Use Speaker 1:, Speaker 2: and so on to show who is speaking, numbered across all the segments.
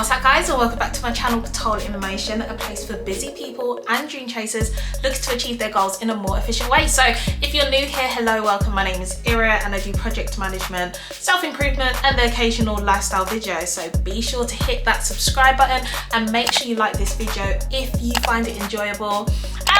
Speaker 1: What's up guys, and welcome back to my channel Pitolinmotionsocial, a place for busy people and dream chasers looking to achieve their goals in a more efficient way. So if you're new here, hello, welcome. My name is Ira and I do project management, self-improvement and the occasional lifestyle video. So be sure to hit that subscribe button and make sure you like this video if you find it enjoyable.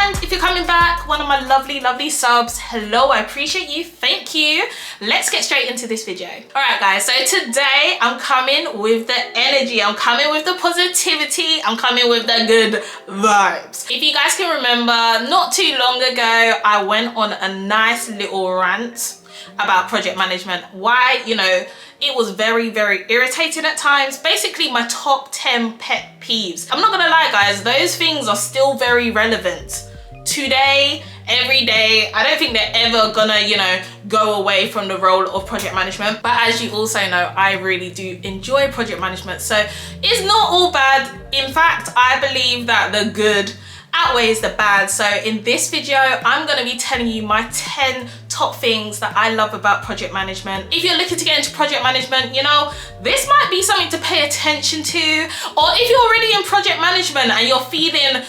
Speaker 1: And if you're coming back, one of my lovely subs, hello, I appreciate you, thank you. Let's get straight into this video. All right guys, so today I'm coming with the energy, I'm coming with the positivity, I'm coming with the good vibes. If you guys can remember, not too long ago, I went on a nice little rant about project management. Why, it was very irritating at times. Basically my top 10 pet peeves. I'm not gonna lie guys, those things are still very relevant today, every day. I don't think they're ever gonna, go away from the role of project management. But as you also know, I really do enjoy project management. So it's not all bad. In fact, I believe that the good outweighs the bad. So in this video, I'm going to be telling you my 10 top things that I love about project management. If you're looking to get into project management, this might be something to pay attention to. Or if you're already in project management and you're feeling,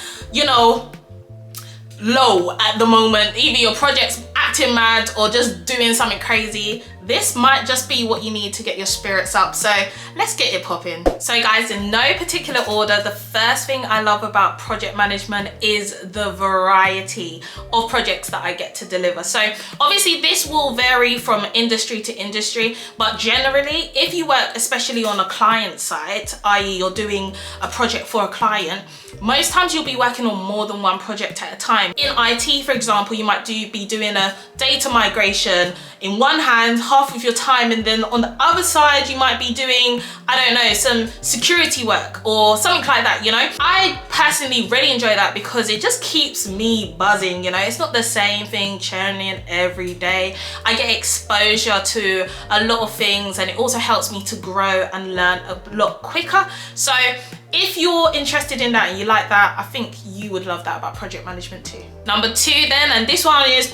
Speaker 1: low at the moment, either your project's acting mad or just doing something crazy, this might just be what you need to get your spirits up. So let's get it popping. So guys, in no particular order, the first thing I love about project management is the variety of projects that I get to deliver. So obviously this will vary from industry to industry, but generally if you work especially on a client side, i.e. you're doing a project for a client, most times you'll be working on more than one project at a time. In IT, for example, you might be doing a data migration in one hand, half of your time, and then on the other side you might be doing, I don't know, some security work or something like that. I personally really enjoy that because it just keeps me buzzing. It's not the same thing churning every day. I get exposure to a lot of things and it also helps me to grow and learn a lot quicker. So if you're interested in that and you like that, I think you would love that about project management too. Number 2 then, and this one is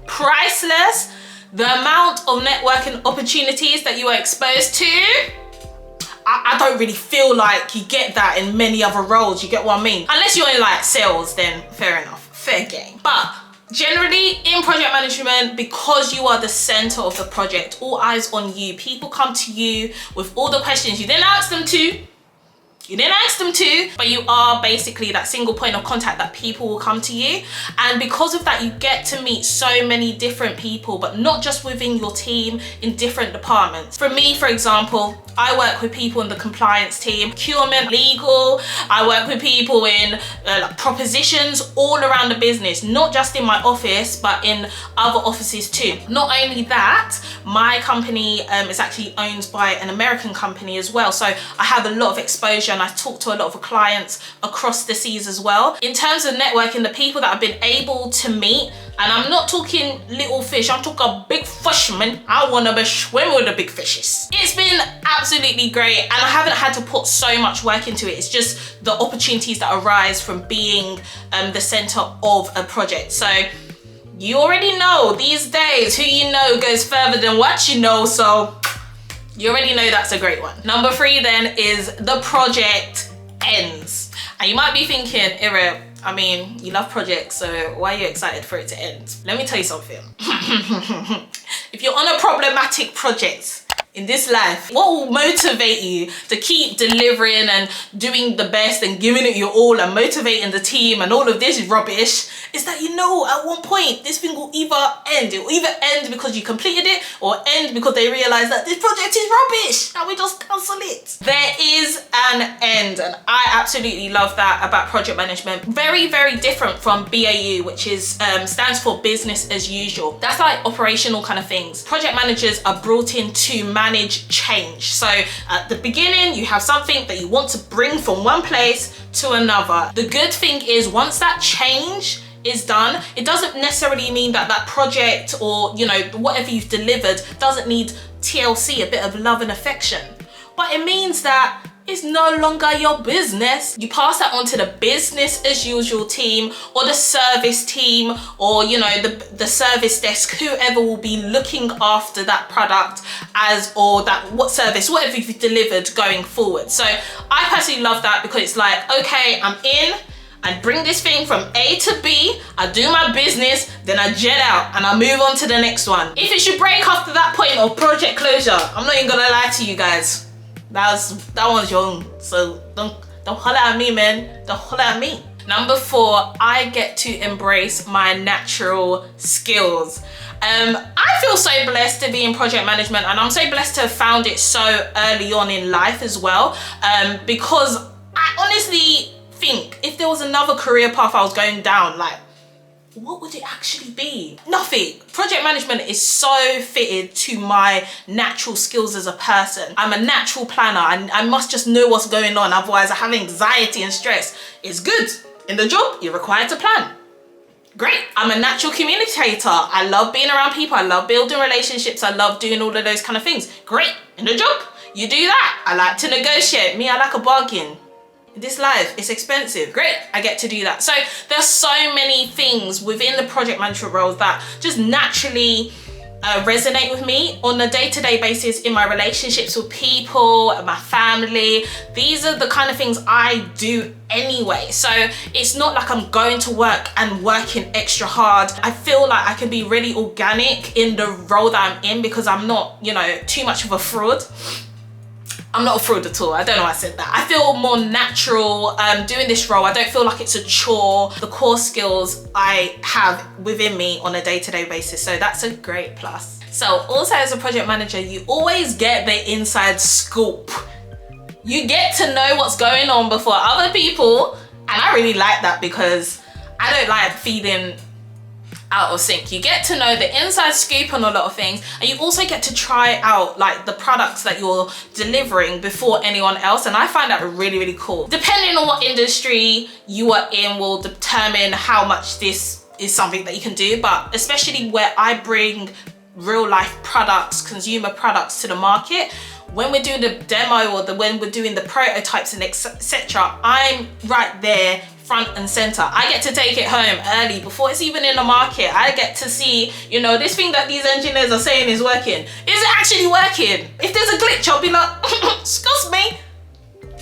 Speaker 1: priceless, the amount of networking opportunities that you are exposed to. I don't really feel like you get that in many other roles, you get what I mean? Unless you're in like sales, then fair enough, fair game. But generally in project management, because you are the center of the project, all eyes on you, people come to you with all the questions you didn't ask them to. But you are basically that single point of contact that people will come to you. And because of that, you get to meet so many different people, but not just within your team, in different departments. For me, for example, I work with people in the compliance team, procurement, legal. I work with people in propositions all around the business, not just in my office, but in other offices too. Not only that, my company is actually owned by an American company as well. So I have a lot of exposure and I talk to a lot of clients across the seas as well. In terms of networking, the people that I've been able to meet, and I'm not talking little fish, I'm talking big fish, man. I want to be swimming with the big fishes. It's been absolutely great and I haven't had to put so much work into it. It's just the opportunities that arise from being the center of a project. So you already know these days, who you know goes further than what you know. So you already know that's a great one. Number 3 then is the project ends. And you might be thinking, Ira, I mean, you love projects, so why are you excited for it to end? Let me tell you something. If you're on a problematic project in this life, what will motivate you to keep delivering and doing the best and giving it your all and motivating the team and all of this rubbish is that at one point this thing will either end. It will either end because you completed it or end because they realize that this project is rubbish and we just cancel it. There is an end, and I absolutely love that about project management. Very different from BAU, which is stands for business as usual. That's like operational kind of things. Project managers are brought in to manage change. So at the beginning, you have something that you want to bring from one place to another. The good thing is once that change is done, it doesn't necessarily mean that that project or whatever you've delivered doesn't need TLC, a bit of love and affection, but it means that is no longer your business. You pass that on to the business as usual team, or the service team, or you know, the service desk, whoever will be looking after that product or that whatever you've delivered going forward. So I personally love that, because it's like, okay, I'm in, I bring this thing from A to B, I do my business, then I jet out and I move on to the next one. If it should break after that point of project closure, I'm not even gonna lie to you guys. That one's your own. So don't holler at me, man. Don't holler at me. Number 4, I get to embrace my natural skills. I feel so blessed to be in project management, and I'm so blessed to have found it so early on in life as well, because I honestly think if there was another career path I was going down, like, what would it actually be? Nothing. Project management is so fitted to my natural skills as a person. I'm a natural planner, and I must just know what's going on, otherwise I have anxiety and stress. It's good. In the job, you're required to plan. Great. I'm a natural communicator. I love being around people. I love building relationships. I love doing all of those kind of things. Great. In the job, you do that. I like to negotiate. Me, I like a bargain. This life, it's expensive. Great, I get to do that. So there's so many things within the project management roles that just naturally resonate with me on a day-to-day basis in my relationships with people, my family. These are the kind of things I do anyway. So it's not like I'm going to work and working extra hard. I feel like I can be really organic in the role that I'm in, because I'm not, you know, too much of a fraud. I'm not a fraud at all. I don't know why I said that. I feel more natural doing this role. I don't feel like it's a chore. The core skills I have within me on a day-to-day basis. So that's a great plus. So also as a project manager, you always get the inside scoop. You get to know what's going on before other people. And I really like that, because I don't like feeling out of sync. You get to know the inside scoop on a lot of things, and you also get to try out like the products that you're delivering before anyone else, and I find that really, really cool. Depending on what industry you are in will determine how much this is something that you can do, but especially where I bring real life products, consumer products to the market, when we're doing the demo or when we're doing the prototypes and etc., I'm right there front and center. I get to take it home early before it's even in the market. I get to see, you know, this thing that these engineers are saying is working. Is it actually working? If there's a glitch, I'll be like, excuse me,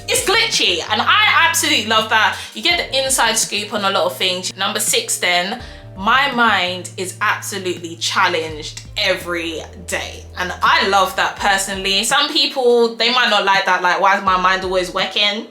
Speaker 1: it's glitchy. And I absolutely love that. You get the inside scoop on a lot of things. Number 6 then, my mind is absolutely challenged every day. And I love that personally. Some people, they might not like that. Like, why is my mind always working?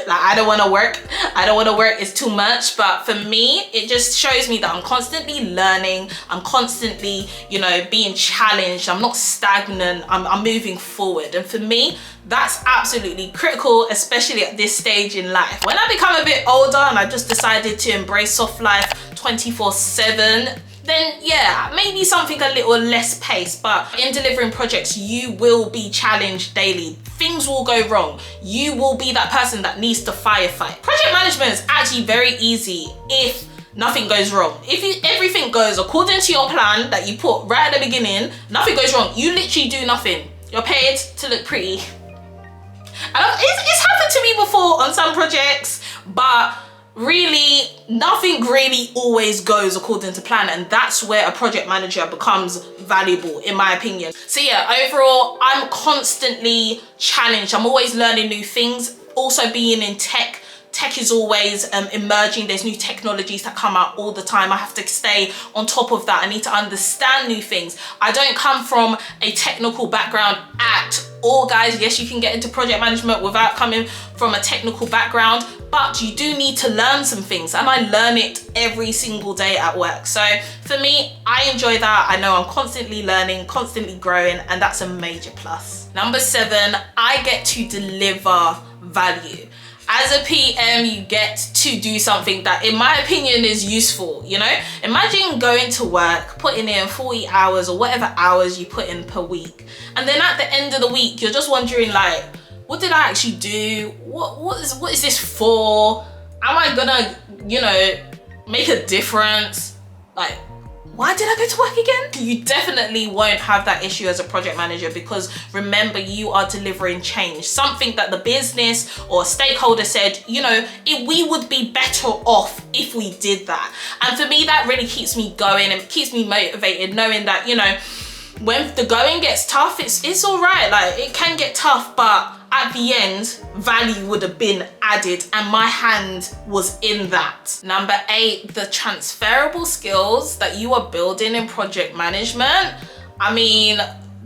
Speaker 1: Like, I don't want to work. I don't want to work. It's too much. But for me, it just shows me that I'm constantly learning. I'm constantly, you know, being challenged. I'm not stagnant. I'm moving forward. And for me, that's absolutely critical, especially at this stage in life. When I become a bit older and I just decided to embrace soft life 24/7, then yeah, maybe something a little less paced, but in delivering projects, you will be challenged daily. Things will go wrong. You will be that person that needs to firefight. Project management is actually very easy if nothing goes wrong. If everything goes according to your plan that you put right at the beginning, nothing goes wrong. You literally do nothing. You're paid to look pretty. And it's happened to me before on some projects, but really, nothing really always goes according to plan, and that's where a project manager becomes valuable, in my opinion. So yeah, overall, I'm constantly challenged. I'm always learning new things. Also being in tech is always emerging. There's new technologies that come out all the time. I have to stay on top of that. I need to understand new things. I don't come from a technical background at all, guys. Yes, you can get into project management without coming from a technical background, but you do need to learn some things, and I learn it every single day at work. So for me, I enjoy that. I know I'm constantly learning, constantly growing, and that's a major plus. Number 7, I get to deliver value. As a PM, you get to do something that, in my opinion, is useful, you know? Imagine going to work, putting in 40 hours or whatever hours you put in per week. And then at the end of the week, you're just wondering, like, what did I actually do? What is this for? Am I gonna, you know, make a difference? Like, why did I go to work again? You definitely won't have that issue as a project manager, because remember, you are delivering change, something that the business or stakeholder said, you know, we would be better off if we did that. And for me, that really keeps me going and keeps me motivated, knowing that, you know, when the going gets tough, it's all right. Like, it can get tough, but at the end, value would have been added and my hand was in that. Number 8, the transferable skills that you are building in project management. I mean,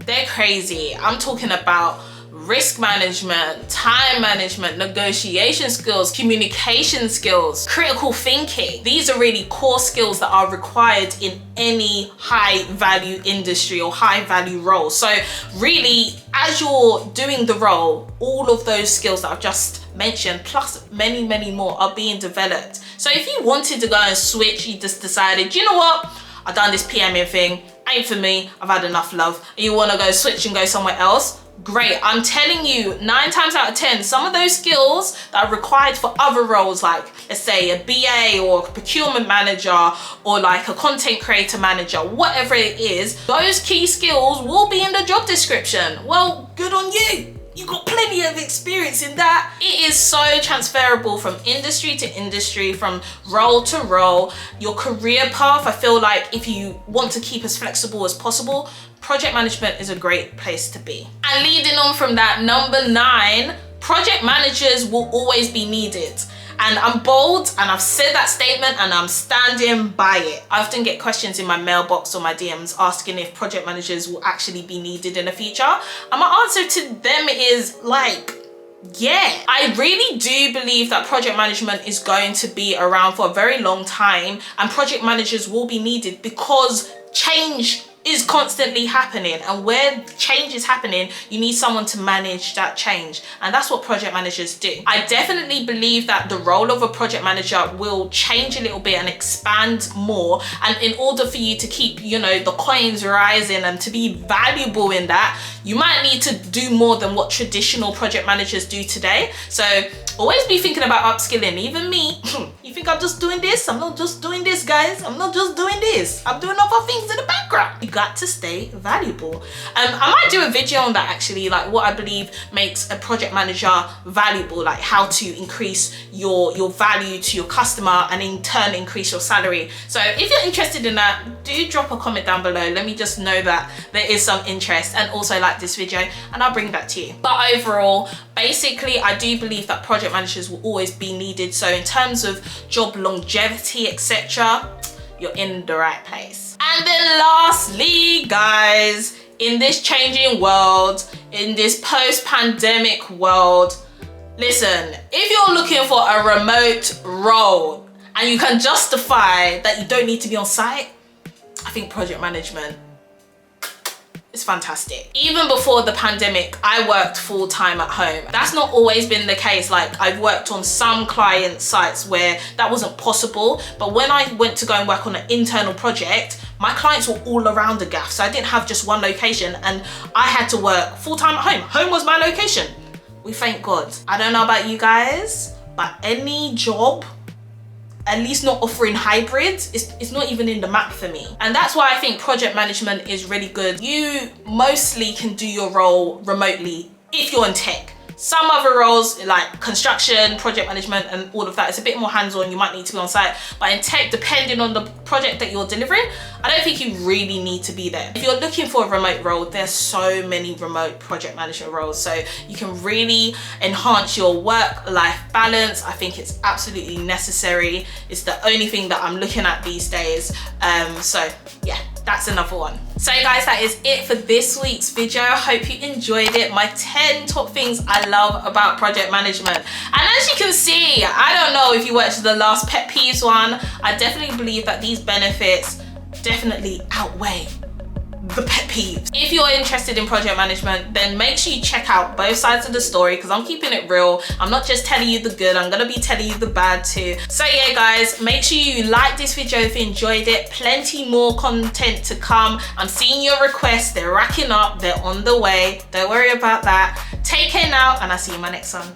Speaker 1: they're crazy. I'm talking about risk management, time management, negotiation skills, communication skills, critical thinking. These are really core skills that are required in any high value industry or high value role. So really, as you're doing the role, all of those skills that I've just mentioned, plus many, many more, are being developed. So if you wanted to go and switch, you just decided, you know what, I've done this PMing thing, ain't for me, I've had enough love, and you want to go switch and go somewhere else, great. I'm telling you, 9 times out of 10, some of those skills that are required for other roles, like let's say a BA or a procurement manager or like a content creator manager, whatever it is, those key skills will be in the job description. Well, good on you. You got plenty of experience in that. It is so transferable from industry to industry, from role to role. Your career path, I feel like if you want to keep as flexible as possible, project management is a great place to be. And leading on from that, number 9, project managers will always be needed. And I'm bold and I've said that statement and I'm standing by it. I often get questions in my mailbox or my DMs asking if project managers will actually be needed in the future. And my answer to them is like, yeah. I really do believe that project management is going to be around for a very long time, and project managers will be needed because change is constantly happening, and where change is happening, you need someone to manage that change, and that's what project managers do. I definitely believe that the role of a project manager will change a little bit and expand more, and in order for you to keep, you know, the coins rising and to be valuable in that, you might need to do more than what traditional project managers do today. So always be thinking about upskilling. Even me, you think I'm just doing this? I'm not just doing this, guys. I'm not just doing this. I'm doing other things in the background. You got to stay valuable. I might do a video on that actually, like what I believe makes a project manager valuable, like how to increase your value to your customer and in turn increase your salary. So if you're interested in that, do drop a comment down below. Let me just know that there is some interest, and also like this video and I'll bring that to you. But overall, basically, I do believe that project managers will always be needed. So in terms of job longevity, etc., you're in the right place. And then lastly, guys, in this changing world, in this post-pandemic world, listen, if you're looking for a remote role and you can justify that you don't need to be on site, I think project management is fantastic. Even before the pandemic, I worked full-time at home. That's not always been the case. Like, I've worked on some client sites where that wasn't possible, but when I went to go and work on an internal project, my clients were all around the gaff, so I didn't have just one location, and I had to work full-time at home. Home was my location. We thank God. I don't know about you guys, but any job, at least not offering hybrids, it's not even in the map for me. And that's why I think project management is really good. You mostly can do your role remotely if you're in tech. Some other roles like construction, project management and all of that, it's a bit more hands-on, you might need to be on site. But in tech, depending on the project that you're delivering, I don't think you really need to be there. If you're looking for a remote role, there's so many remote project management roles. So you can really enhance your work-life balance. I think it's absolutely necessary. It's the only thing that I'm looking at these days. So yeah, that's another one. So guys, that is it for this week's video. I hope you enjoyed it. My 10 top things I love about project management. And as you can see, I don't know if you watched the last Pet Peeves one, I definitely believe that these benefits definitely outweigh the pet peeves. If you're interested in project management, then make sure you check out both sides of the story, because I'm keeping it real. I'm not just telling you the good, I'm gonna be telling you the bad too. So yeah guys, make sure you like this video if you enjoyed it. Plenty more content to come. I'm seeing your requests, they're racking up, they're on the way. Don't worry about that. Take care now, and I'll see you in my next one.